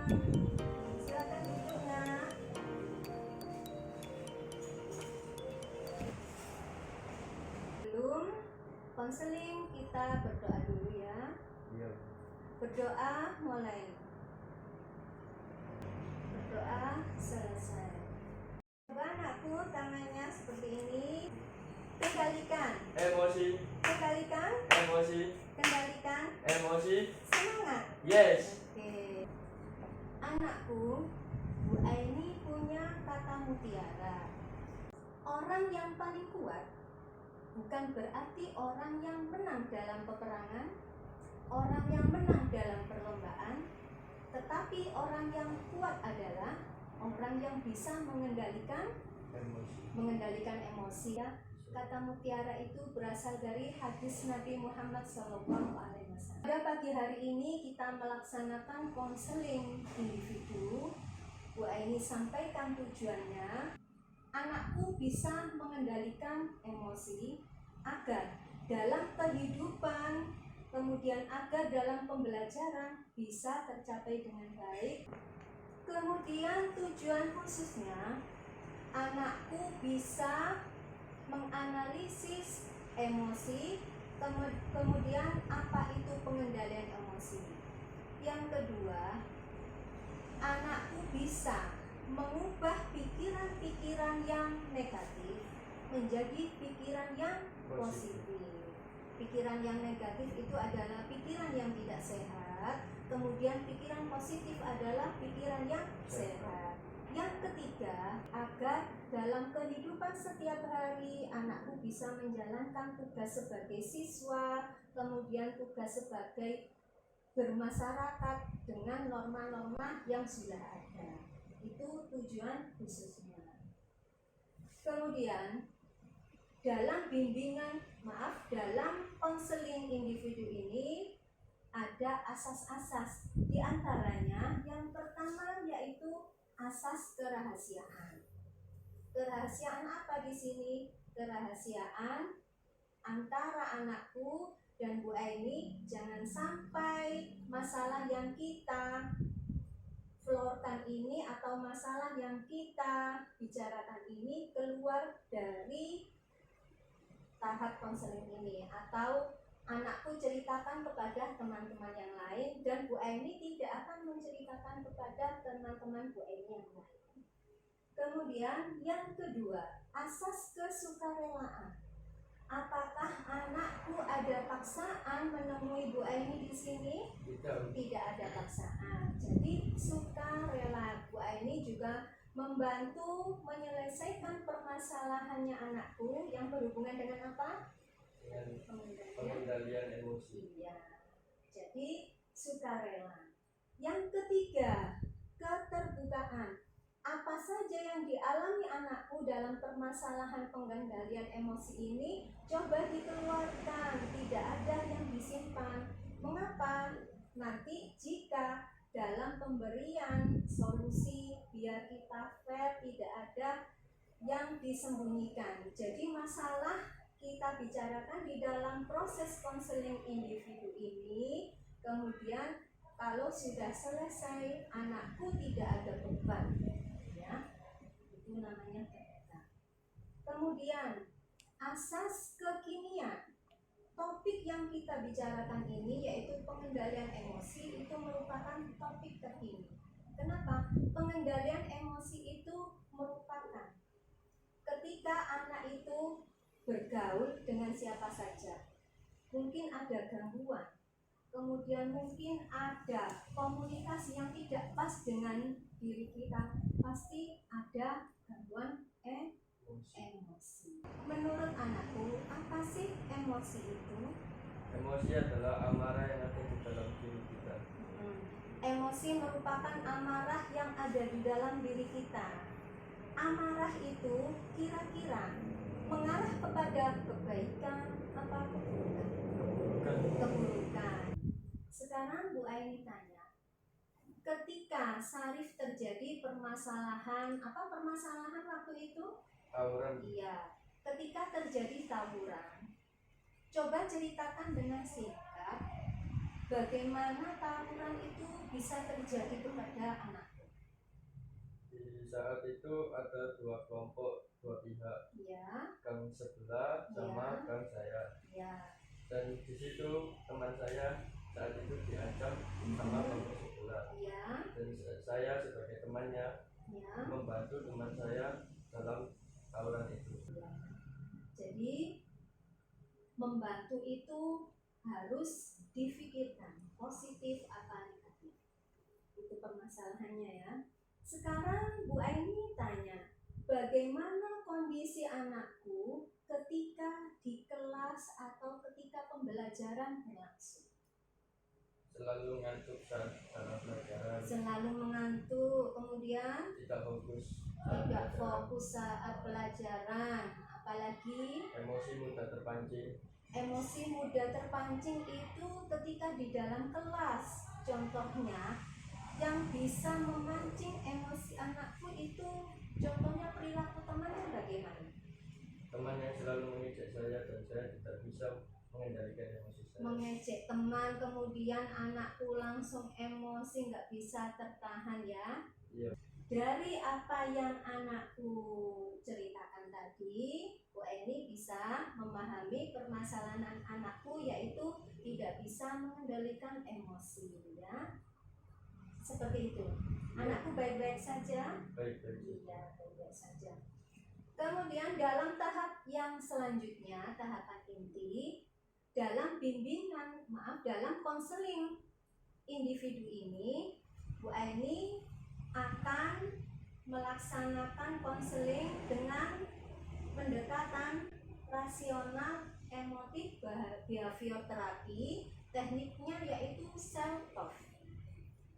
Silakan duduk, Nak. Sebelum konseling kita berdoa dulu ya. Iya. Berdoa mulai. Berdoa selesai. Coba anakku tangannya seperti ini. Kendalikan. Emosi. Kendalikan. Emosi. Kendalikan. Emosi. Semangat. Yes. Oke. Anakku, Bu Aini punya kata mutiara. Orang yang paling kuat bukan berarti orang yang menang dalam peperangan, orang yang menang dalam perlombaan, tetapi orang yang kuat adalah orang yang bisa mengendalikan emosi. Kata mutiara itu berasal dari hadis Nabi Muhammad SAW. Pada pagi hari ini kita melaksanakan konseling individu. Bu Aini sampaikan tujuannya, anakku bisa mengendalikan emosi agar dalam kehidupan, kemudian agar dalam pembelajaran bisa tercapai dengan baik. Kemudian tujuan khususnya, anakku bisa menganalisis emosi, kemudian apa itu pengendalian emosi. Yang kedua, anakku bisa mengubah pikiran-pikiran yang negatif menjadi pikiran yang positif. Pikiran yang negatif itu adalah pikiran yang tidak sehat, kemudian pikiran positif adalah pikiran yang sehat. Yang ketiga, agar dalam kehidupan setiap hari anakku bisa menjalankan tugas sebagai siswa, kemudian tugas sebagai bermasyarakat dengan norma-norma yang sudah ada. Itu tujuan khususnya. Kemudian dalam konseling individu ini ada asas-asas. Di antaranya yang pertama yaitu asas kerahasiaan. Kerahasiaan apa di sini? Kerahasiaan antara anakku dan Bu Aini, jangan sampai masalah yang kita florkan ini atau masalah yang kita bicarakan ini keluar dari tahap konseling ini, atau anakku ceritakan kepada teman-teman yang lain dan Bu Aini tidak akan menceritakan kepada teman-teman Bu Aini yang lain. Kemudian yang kedua, asas kesukarelaan. Apakah anakku ada paksaan menemui Bu Aini di sini? Tidak ada paksaan. Jadi sukarela. Bu Aini juga membantu menyelesaikan permasalahannya anakku yang berhubungan dengan apa? Pengendalian emosi. Iya. Jadi sukarela. Yang ketiga, keterbukaan. Apa saja yang dialami anakku dalam permasalahan pengendalian emosi ini, coba dikeluarkan, tidak ada yang disimpan. Mengapa? Nanti jika dalam pemberian solusi biar kita fair, tidak ada yang disembunyikan. Jadi masalah kita bicarakan di dalam proses konseling individu ini, kemudian kalau sudah selesai, anakku tidak ada beban, ya, itu namanya terbuka. Kemudian asas kekinian. Topik yang kita bicarakan ini yaitu pengendalian emosi, itu merupakan topik terkini. Kenapa? Pengendalian emosi itu merupakan ketika anak itu bergaul dengan siapa saja, mungkin ada gangguan, kemudian mungkin ada komunikasi yang tidak pas dengan diri kita, pasti ada gangguan emosi. Menurut anakku, apa sih emosi itu? Emosi adalah amarah yang ada di dalam diri kita. Emosi merupakan amarah yang ada di dalam diri kita. Amarah itu kira-kira mengarah kepada kebaikan apa keburukan? Keburukan. Sekarang Bu Aini tanya, ketika Sarif terjadi permasalahan, apa permasalahan waktu itu? Tawuran. Iya, ketika terjadi tawuran, coba ceritakan dengan singkat bagaimana tawuran itu bisa terjadi kepada anakku? Di saat itu ada dua kelompok, dua pihak, Ya, gang sebelah sama Ya. gang saya. ya, Dan di situ teman saya saat itu diancam sama kelompok sebelah. ya, Dan saya sebagai temannya ya. membantu teman saya dalam tawuran itu. Jadi membantu itu harus difikirkan positif apa negatif. Itu permasalahannya ya. Sekarang Bu Aini tanya, bagaimana kondisi anakku ketika di kelas atau ketika pembelajaran berlangsung? Selalu ngantuk saat dalam pelajaran, Selalu mengantuk, kemudian tidak fokus tidak fokus saat pelajaran, apalagi emosi mudah terpancing. emosi mudah terpancing itu ketika di dalam kelas. Contohnya yang bisa memancing emosi anakku itu contohnya perilaku temannya bagaimana? Teman yang selalu mengejek saya dan saya tidak bisa mengendalikan emosi saya. Mengejek teman, kemudian anakku langsung emosi, nggak bisa tertahan ya. Iya. Dari apa yang anakku ceritakan tadi, Bu Eni bisa memahami permasalahan anakku, yaitu tidak bisa mengendalikan emosi ya. Seperti itu. Anakku baik-baik saja? Baik-baik. Iya, baik-baik saja. Kemudian dalam tahap yang selanjutnya, tahapan inti, dalam dalam konseling individu ini, Bu Aini akan melaksanakan konseling dengan pendekatan rasional emotif behavior terapi. Tekniknya yaitu self talk.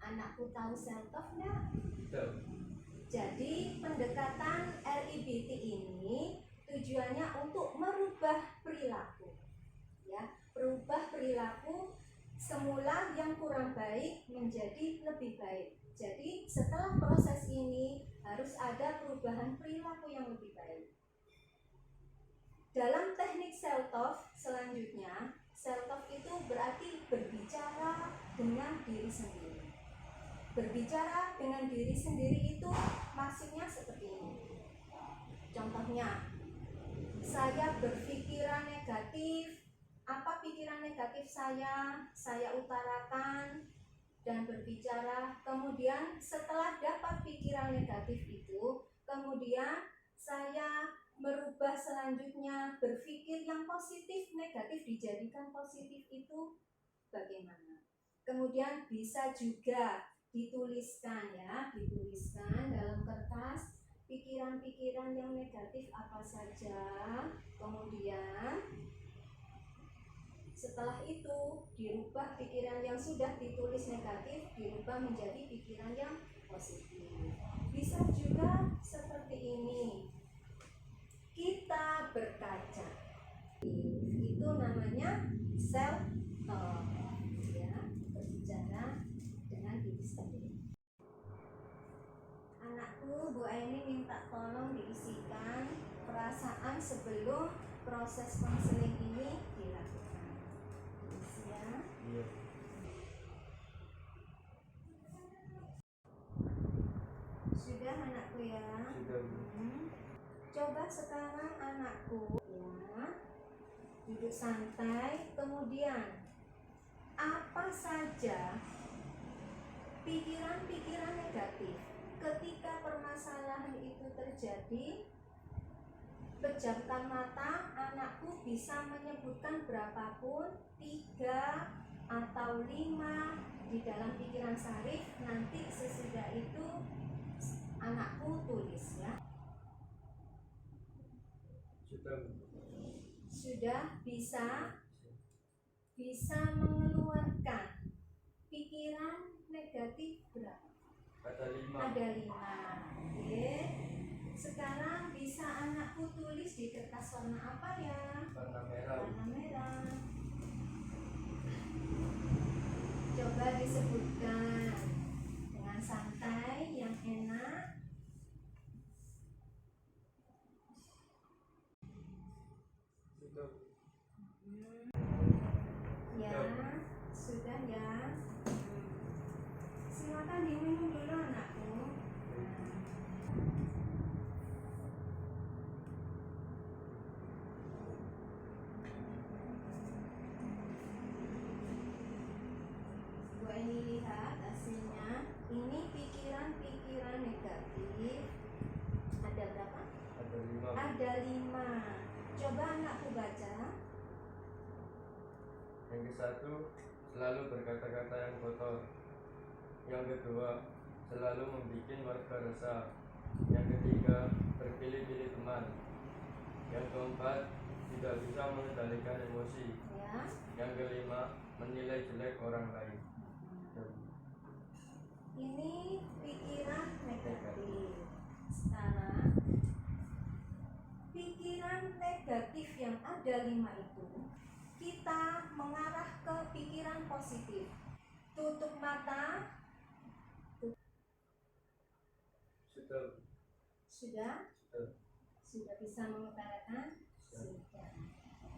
Anakku tahu self talk enggak? Tidak. Jadi pendekatan LIBT ini tujuannya untuk merubah perilaku, ya, merubah perilaku semula yang kurang baik menjadi lebih baik. Jadi setelah proses ini harus ada perubahan perilaku yang lebih baik. Dalam teknik self talk selanjutnya, self talk itu berarti berbicara dengan diri sendiri. Berbicara dengan diri sendiri itu maksudnya seperti ini. Contohnya, saya berpikiran negatif. Apa pikiran negatif saya utarakan dan berbicara. Kemudian setelah dapat pikiran negatif itu, kemudian saya merubah selanjutnya, berpikir yang positif, negatif dijadikan positif itu bagaimana? Kemudian bisa juga dituliskan ya, dituliskan dalam kertas pikiran-pikiran yang negatif apa saja. Kemudian setelah itu dirubah pikiran yang sudah ditulis negatif dirubah menjadi pikiran yang positif. Bisa juga seperti ini. Kita berkaca. Itu namanya self talk. Ya, berbicara dengan diri sendiri. Anakku, Bu Aini minta tolong diisikan perasaan sebelum proses konseling ini dilakukan. Diisi ya. Iya. Sudah anakku ya. Sudah. Coba sekarang anakku ya, duduk santai. Kemudian apa saja pikiran-pikiran negatif ketika permasalahan itu terjadi? Pejamkan mata, anakku bisa menyebutkan berapapun, 3 atau 5 di dalam pikiran Sarif. Nanti sesudah itu anakku tulis ya. Sudah bisa mengeluarkan pikiran negatif berapa? Ada 5. Oke. Sekarang bisa anakku tulis di kertas warna apa ya? Warna merah. Warna merah. Coba disebutkan dengan santai yang enak. Sudah. Ya, sudah ya. Bu Eni lihat hasilnya. Ini pikiran-pikiran negatif. Ada berapa? Ada 5. Ada 5. Coba anakku baca. Yang ke-1, selalu berkata-kata yang kotor. Yang kedua, selalu membuat warga resah. Yang ketiga, berpilih-pilih teman. Yang keempat, tidak bisa mengendalikan emosi. Ya. Yang kelima, menilai jelek orang lain. Ini pikiran negatif. Sekarang pikiran negatif yang ada 5 itu kita mengarah ke pikiran positif. Tutup mata. Sudah. Sudah bisa mengutarakan? Sudah.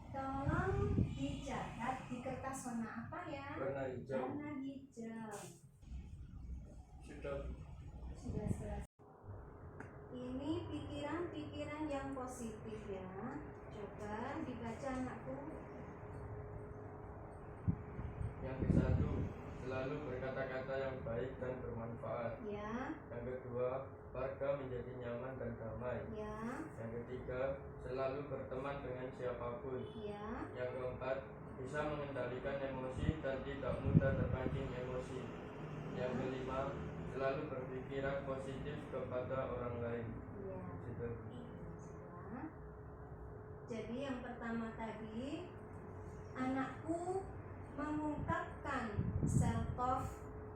Tolong dicatat di kertas warna apa ya? Warna hijau. Warna hijau. Sudah. Sudah selesai. Ini pikiran-pikiran yang positif ya. Coba dibaca anakku. Yang ke-1, selalu berkata-kata yang baik dan bermanfaat. Ya. Yang kedua, warga menjadi nyaman dan damai. Ya. Yang ketiga, selalu berteman dengan siapapun. Ya. Yang keempat, bisa mengendalikan emosi dan tidak mudah terpancing emosi. Yang kelima, selalu berpikiran positif kepada orang lain. Ya. Sudah. Sudah. Jadi yang pertama tadi, anakku mengungkapkan self-talk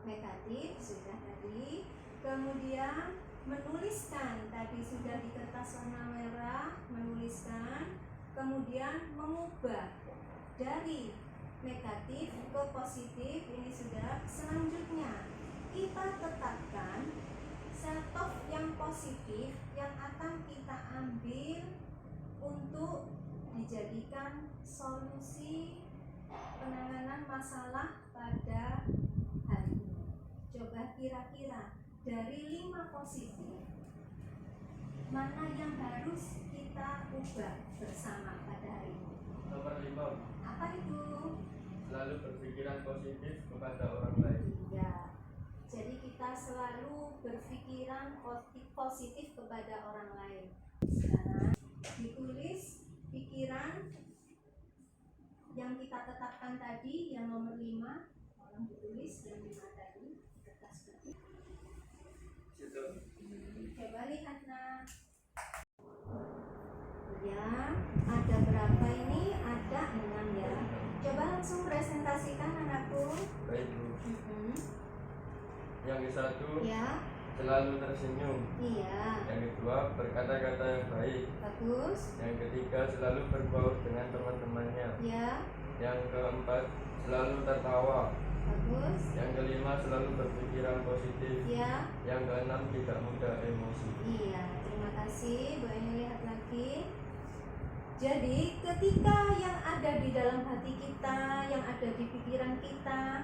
negatif, sudah tadi. Kemudian menuliskan, tadi sudah di kertas warna merah, menuliskan. Kemudian mengubah dari negatif ke positif, ini sudah. Selanjutnya kita tetapkan self-talk yang positif yang akan kita ambil untuk dijadikan solusi penanganan masalah pada hari ini. Coba kira-kira dari 5 positif mana yang harus kita ubah bersama pada hari ini? Nomor 5, Apa itu? selalu berpikiran positif kepada orang lain. Ya. Jadi kita selalu berpikiran positif kepada orang lain. Sekarang ditulis pikiran yang kita tetapkan tadi, yang nomor 5. Tolong ditulis yang 5 tadi di kertas putih. Sudah. Coba lihat nak. Ya, ada berapa ini? Ada 6 ya. Coba langsung presentasikan anakku. Baik, Bu. Yang ke-1, Ya, selalu tersenyum. iya. Yang kedua, berkata-kata yang baik. Bagus. Yang ketiga, selalu berbaur dengan teman-temannya. Ya, Yang keempat, selalu tertawa. bagus. Yang kelima, selalu berpikiran positif. Ya, Yang keenam, tidak mudah emosi. iya. Terima kasih. Bu Eni lihat lagi. Jadi ketika yang ada di dalam hati kita, yang ada di pikiran kita,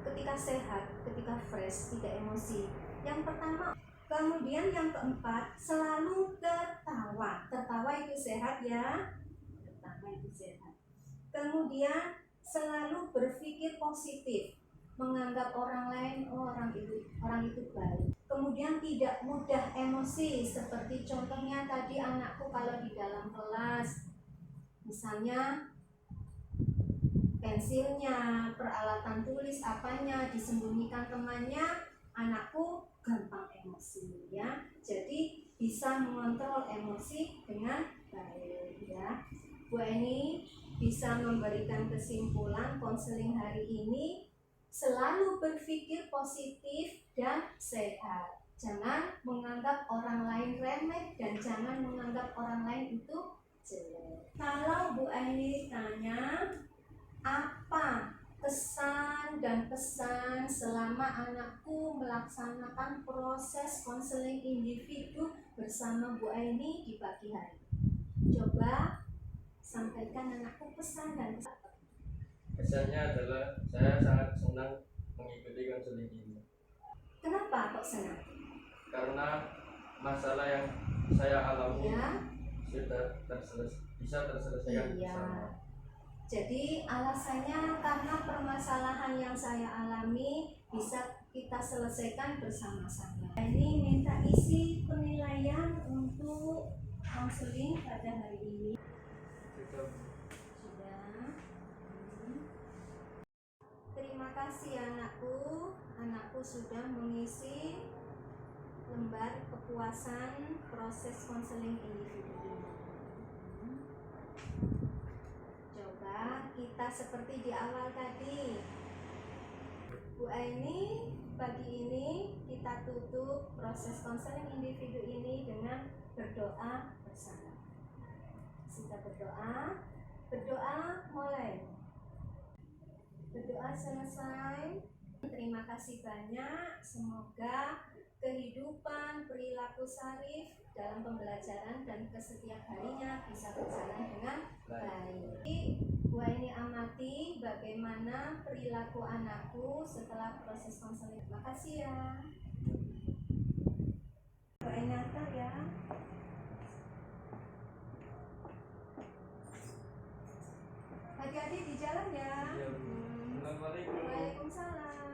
ketika sehat, ketika fresh, tidak emosi. Yang pertama. Kemudian yang keempat, selalu tertawa. Tertawa itu sehat ya. Tertawa itu sehat. Kemudian selalu berpikir positif, menganggap orang lain, oh, orang itu baik. Kemudian tidak mudah emosi, seperti contohnya tadi anakku kalau di dalam kelas, misalnya pensilnya, peralatan tulis apanya disembunyikan temannya, anakku gampang emosi ya. Jadi bisa mengontrol emosi dengan baik ya. Bu Eni bisa memberikan kesimpulan konseling hari ini, selalu berpikir positif dan sehat. Jangan menganggap orang lain remeh dan jangan menganggap orang lain itu jelek. Kalau Bu Eni tanya apa kesan dan pesan selama anakku melaksanakan proses konseling individu bersama Bu Aini di pagi hari, coba sampaikan anakku pesan dan pesan. Kesannya adalah saya sangat senang mengikuti konseling ini. Kenapa kok senang? Karena masalah yang saya alami Ya, sudah bisa terselesaikan iya. bersama. Jadi alasannya karena permasalahan yang saya alami bisa kita selesaikan bersama-sama. Ini minta isi penilaian untuk konseling pada hari ini. Cukup. Sudah. Terima kasih anakku. Anakku sudah mengisi lembar kepuasan proses konseling individu ini. Coba kita seperti di awal tadi. Bu Aini, pagi ini kita tutup proses konseling individu ini dengan berdoa bersama. Kita berdoa, mulai. Berdoa selesai. Terima kasih banyak. Semoga kehidupan perilaku Syarif dalam pembelajaran dan setiap harinya bisa berjalan dengan baik. Bu Aini amati bagaimana perilaku anakku setelah proses konseling. Terima kasih ya. Bu Aini antar ya. Hati-hati di jalan ya. Iya, Bu. Assalamualaikum. Waalaikumsalam.